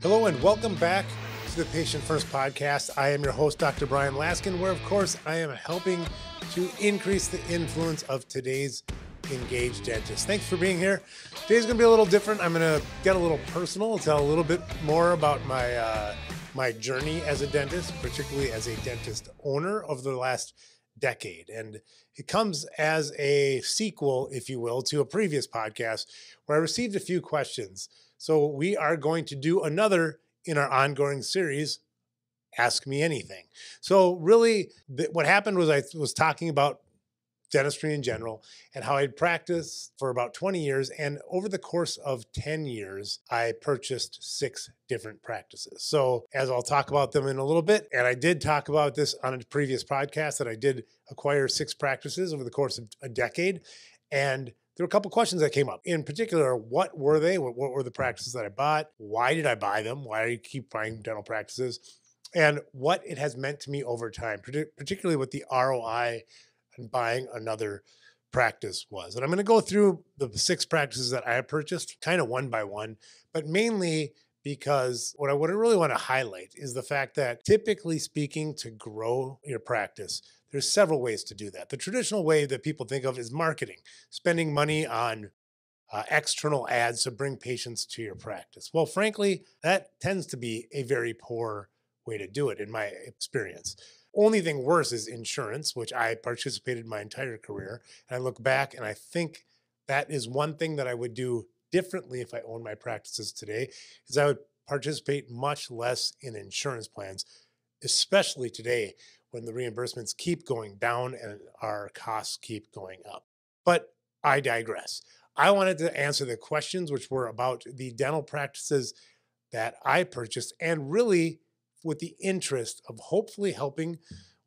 Hello and welcome back to the Patient First podcast. I am your host, Dr. Bryan Laskin, where of course I am helping to increase the influence of today's engaged dentists. Thanks for being here. Today's going to be a little different. I'm going to get a little personal, tell a little bit more about my journey as a dentist, particularly as a dentist owner over the last decade. And it comes as a sequel, if you will, to a previous podcast where I received a few questions. So we are going to do another in our ongoing series, Ask Me Anything. So really what happened was I was talking about dentistry in general and how I'd practiced for about 20 years. And over the course of 10 years, I purchased 6 different practices. So as I'll talk about them in a little bit, and I did talk about this on a previous podcast that I did acquire 6 practices over the course of a decade. And there were a couple questions that came up. In particular, what were they? What were the practices that I bought? Why did I buy them? Why do I keep buying dental practices? And what it has meant to me over time, particularly with the ROI and buying another practice was. And I'm going to go through the 6 practices that I have purchased kind of one by one, but mainly because what I really want to highlight is the fact that typically speaking, to grow your practice, there's several ways to do that. The traditional way that people think of is marketing, spending money on external ads to bring patients to your practice. Well, frankly, that tends to be a very poor way to do it in my experience. Only thing worse is insurance, which I participated my entire career. And I look back and I think that is one thing that I would do differently if I owned my practices today, is I would participate much less in insurance plans, especially today when the reimbursements keep going down and our costs keep going up. But I digress. I wanted to answer the questions which were about the dental practices that I purchased, and really with the interest of hopefully helping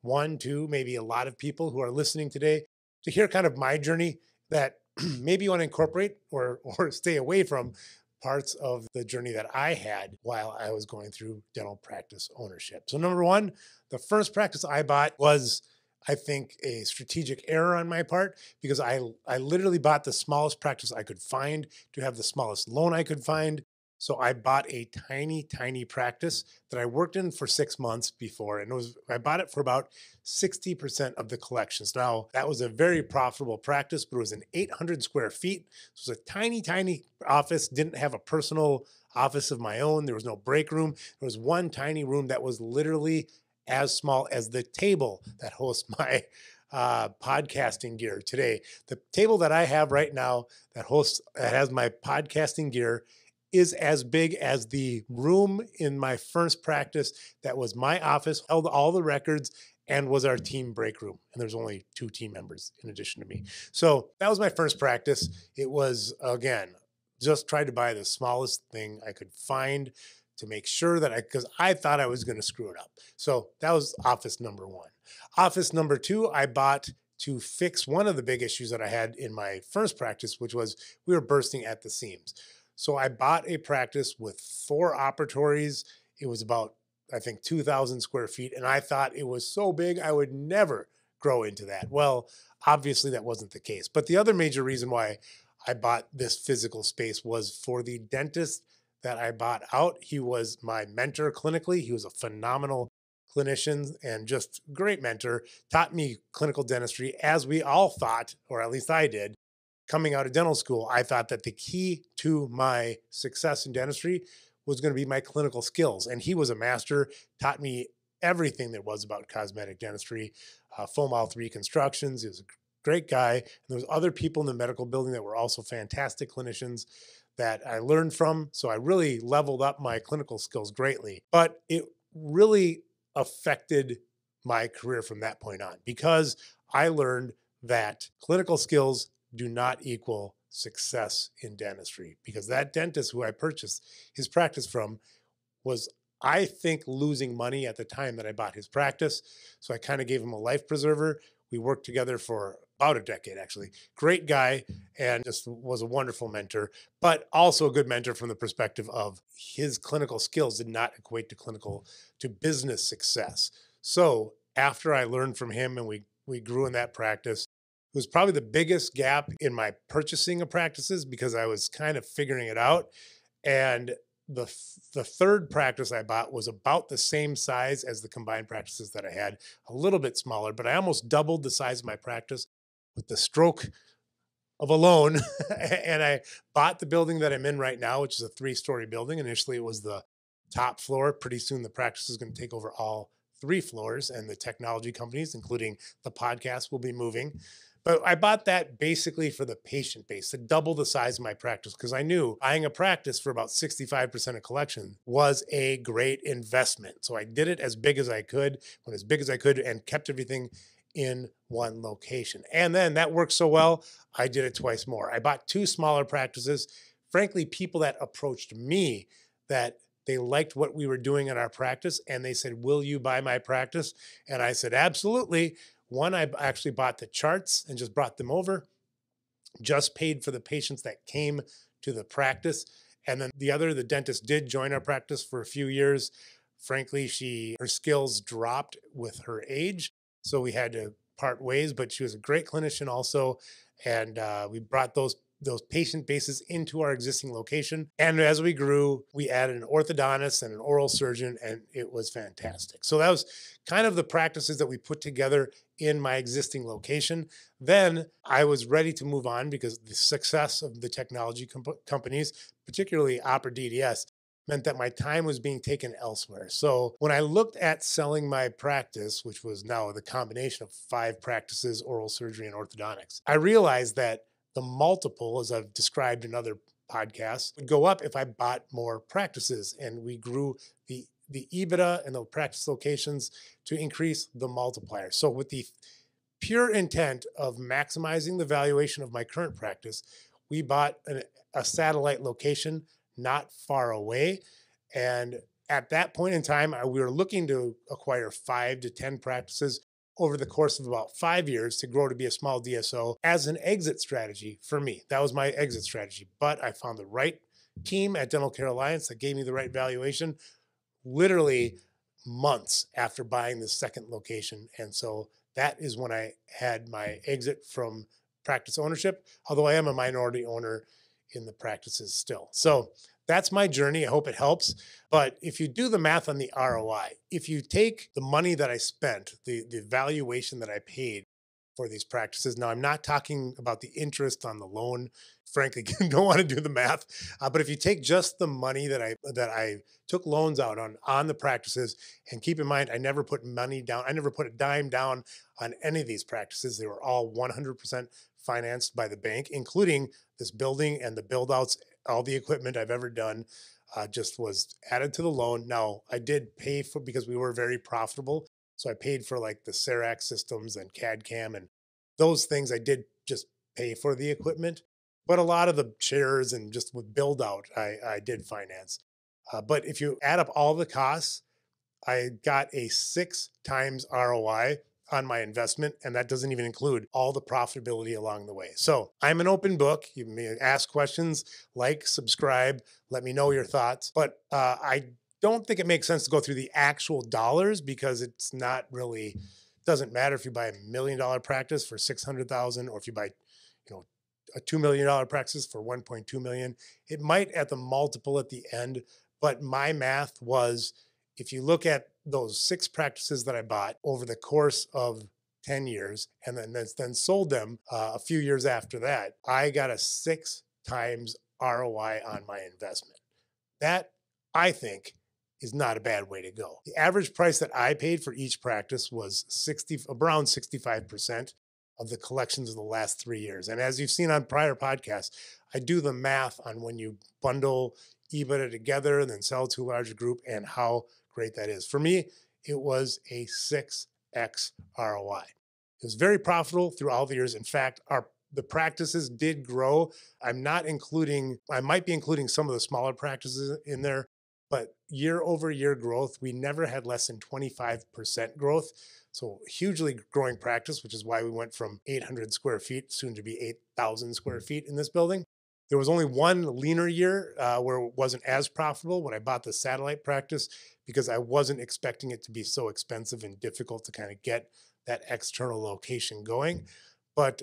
1, 2, maybe a lot of people who are listening today to hear kind of my journey that maybe you want to incorporate or stay away from parts of the journey that I had while I was going through dental practice ownership. So number 1, the first practice I bought was, I think, a strategic error on my part, because I literally bought the smallest practice I could find to have the smallest loan I could find. So I bought a tiny practice that I worked in for 6 months before, and I bought it for about 60% of the collections. Now, that was a very profitable practice, but it was an 800 square feet. So it was a tiny office, didn't have a personal office of my own. There was no break room. There was one tiny room that was literally as small as the table that hosts my podcasting gear today. The table that I have right now that has my podcasting gear is as big as the room in my first practice that was my office, held all the records, and was our team break room. And there's only 2 team members in addition to me. So that was my first practice. It was, again, just tried to buy the smallest thing I could find to make sure that because I thought I was going to screw it up. So that was office number 1. Office number 2, I bought to fix one of the big issues that I had in my first practice, which was we were bursting at the seams. So I bought a practice with 4 operatories. It was about, I think, 2,000 square feet. And I thought it was so big, I would never grow into that. Well, obviously that wasn't the case. But the other major reason why I bought this physical space was for the dentist that I bought out. He was my mentor clinically. He was a phenomenal clinician and just great mentor, taught me clinical dentistry, as we all thought, or at least I did. Coming out of dental school, I thought that the key to my success in dentistry was going to be my clinical skills. And he was a master, taught me everything there was about cosmetic dentistry, full mouth reconstructions. He was a great guy. And there was other people in the medical building that were also fantastic clinicians that I learned from. So I really leveled up my clinical skills greatly. But it really affected my career from that point on, because I learned that clinical skills do not equal success in dentistry, because that dentist who I purchased his practice from was, I think, losing money at the time that I bought his practice. So I kind of gave him a life preserver. We worked together for about a decade, actually. Great guy, and just was a wonderful mentor, but also a good mentor from the perspective of his clinical skills did not equate to business success. So after I learned from him and we grew in that practice, it was probably the biggest gap in my purchasing of practices, because I was kind of figuring it out. And the third practice I bought was about the same size as the combined practices that I had, a little bit smaller, but I almost doubled the size of my practice with the stroke of a loan. And I bought the building that I'm in right now, which is a 3-story building. Initially, it was the top floor. Pretty soon, the practice is going to take over all 3 floors, and the technology companies, including the podcast, will be moving. But I bought that basically for the patient base to double the size of my practice because I knew buying a practice for about 65% of collection was a great investment. So I did it as big as I could, went as big as I could, and kept everything in one location. And then that worked so well, I did it twice more. I bought 2 smaller practices. Frankly, people that approached me that they liked what we were doing in our practice and they said, "Will you buy my practice?" And I said, "Absolutely." One, I actually bought the charts and just brought them over, just paid for the patients that came to the practice. And then the other, the dentist did join our practice for a few years. Frankly, her skills dropped with her age, so we had to part ways, but she was a great clinician also. And we brought those patient bases into our existing location. And as we grew, we added an orthodontist and an oral surgeon, and it was fantastic. So that was kind of the practices that we put together in my existing location. Then I was ready to move on because the success of the technology companies, particularly Opera DDS, meant that my time was being taken elsewhere. So when I looked at selling my practice, which was now the combination of 5 practices, oral surgery and orthodontics, I realized that the multiple, as I've described in other podcasts, would go up if I bought more practices. And we grew the EBITDA and the practice locations to increase the multiplier. So with the pure intent of maximizing the valuation of my current practice, we bought a satellite location not far away. And at that point in time, we were looking to acquire 5 to 10 practices over the course of about 5 years to grow to be a small DSO as an exit strategy for me. That was my exit strategy. But I found the right team at Dental Care Alliance that gave me the right valuation literally months after buying the second location. And so that is when I had my exit from practice ownership, although I am a minority owner in the practices still. So that's my journey. I hope it helps. But if you do the math on the ROI, if you take the money that I spent, the valuation that I paid for these practices, now I'm not talking about the interest on the loan. Frankly, don't want to do the math. But if you take just the money that I took loans out on the practices, and keep in mind, I never put money down. I never put a dime down on any of these practices. They were all 100% financed by the bank, including this building and the build outs. All the equipment I've ever done just was added to the loan. Now, I did pay for, because we were very profitable. So I paid for like the Cerac systems and CAD CAM and those things. I did just pay for the equipment, but a lot of the chairs and just with build out, I did finance. But if you add up all the costs, I got a 6 times ROI on my investment, and that doesn't even include all the profitability along the way. So I'm an open book. You may ask questions, like, subscribe, let me know your thoughts. But I don't think it makes sense to go through the actual dollars because it's not really, doesn't matter if you buy $1 million practice for 600,000 or if you buy, a $2 million practice for 1.2 million. It might at the multiple at the end, but my math was, if you look at those 6 practices that I bought over the course of 10 years and then sold them a few years after that, I got a 6 times ROI on my investment. That, I think, is not a bad way to go. The average price that I paid for each practice was around 65% of the collections of the last 3 years. And as you've seen on prior podcasts, I do the math on when you bundle EBITDA together and then sell to a larger group and how great that is. For me, it was a 6x ROI. It was very profitable through all the years. In fact, the practices did grow. I might be including some of the smaller practices in there, but year over year growth, we never had less than 25% growth. So hugely growing practice, which is why we went from 800 square feet soon to be 8,000 square feet in this building. There was only one leaner year where it wasn't as profitable when I bought the satellite practice because I wasn't expecting it to be so expensive and difficult to kind of get that external location going. But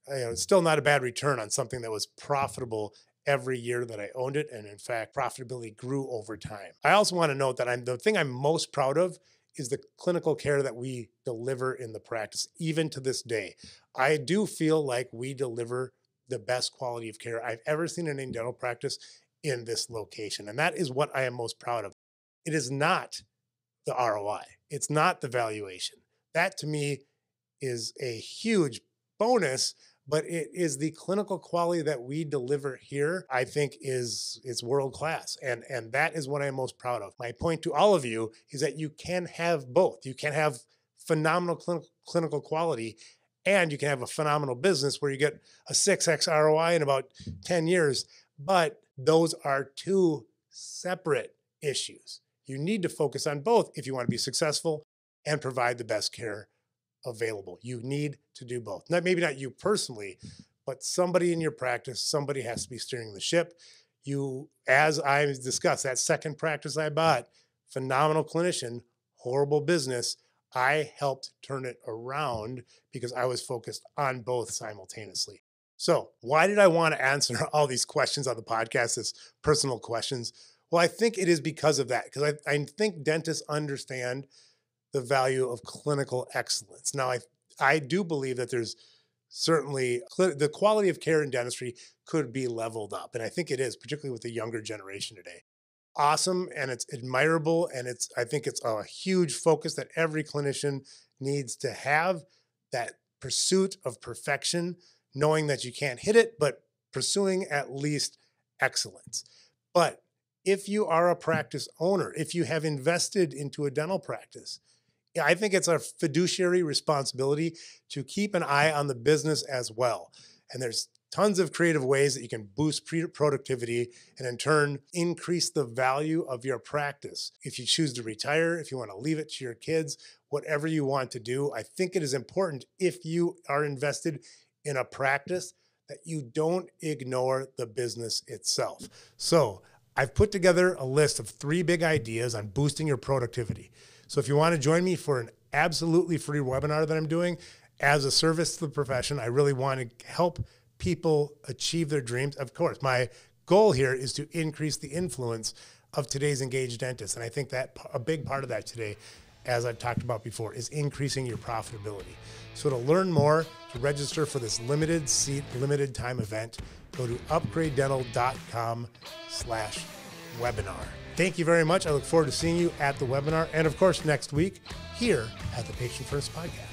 it's still not a bad return on something that was profitable every year that I owned it. And in fact, profitability grew over time. I also want to note that the thing I'm most proud of is the clinical care that we deliver in the practice, even to this day. I do feel like we deliver the best quality of care I've ever seen in a dental practice in this location. And that is what I am most proud of. It is not the ROI. It's not the valuation. That to me is a huge bonus, but it is the clinical quality that we deliver here, I think it's world class. And that is what I'm most proud of. My point to all of you is that you can have both. You can have phenomenal clinical quality, and you can have a phenomenal business where you get a 6x ROI in about 10 years. But those are two separate issues. You need to focus on both if you want to be successful and provide the best care available. You need to do both. Maybe not you personally, but somebody in your practice, somebody has to be steering the ship. You, as I discussed, that second practice I bought, phenomenal clinician, horrible business. I helped turn it around because I was focused on both simultaneously. So why did I want to answer all these questions on the podcast, this personal questions? Well, I think it is because of that, because I think dentists understand the value of clinical excellence. Now, I do believe that there's certainly the quality of care in dentistry could be leveled up. And I think it is, particularly with the younger generation today. Awesome. And it's admirable. And I think it's a huge focus that every clinician needs to have, that pursuit of perfection, knowing that you can't hit it, but pursuing at least excellence. But if you are a practice owner, if you have invested into a dental practice, I think it's our fiduciary responsibility to keep an eye on the business as well. And there's tons of creative ways that you can boost productivity and in turn increase the value of your practice. If you choose to retire, if you want to leave it to your kids, whatever you want to do, I think it is important, if you are invested in a practice, that you don't ignore the business itself. So I've put together a list of 3 big ideas on boosting your productivity. So if you want to join me for an absolutely free webinar that I'm doing as a service to the profession, I really want to help people achieve their dreams. Of course, my goal here is to increase the influence of today's engaged dentists. And I think that a big part of that today, as I've talked about before, is increasing your profitability. So to learn more, to register for this limited seat, limited time event, go to upgradedental.com/webinar. Thank you very much. I look forward to seeing you at the webinar and, of course, next week here at the Patient First Podcast.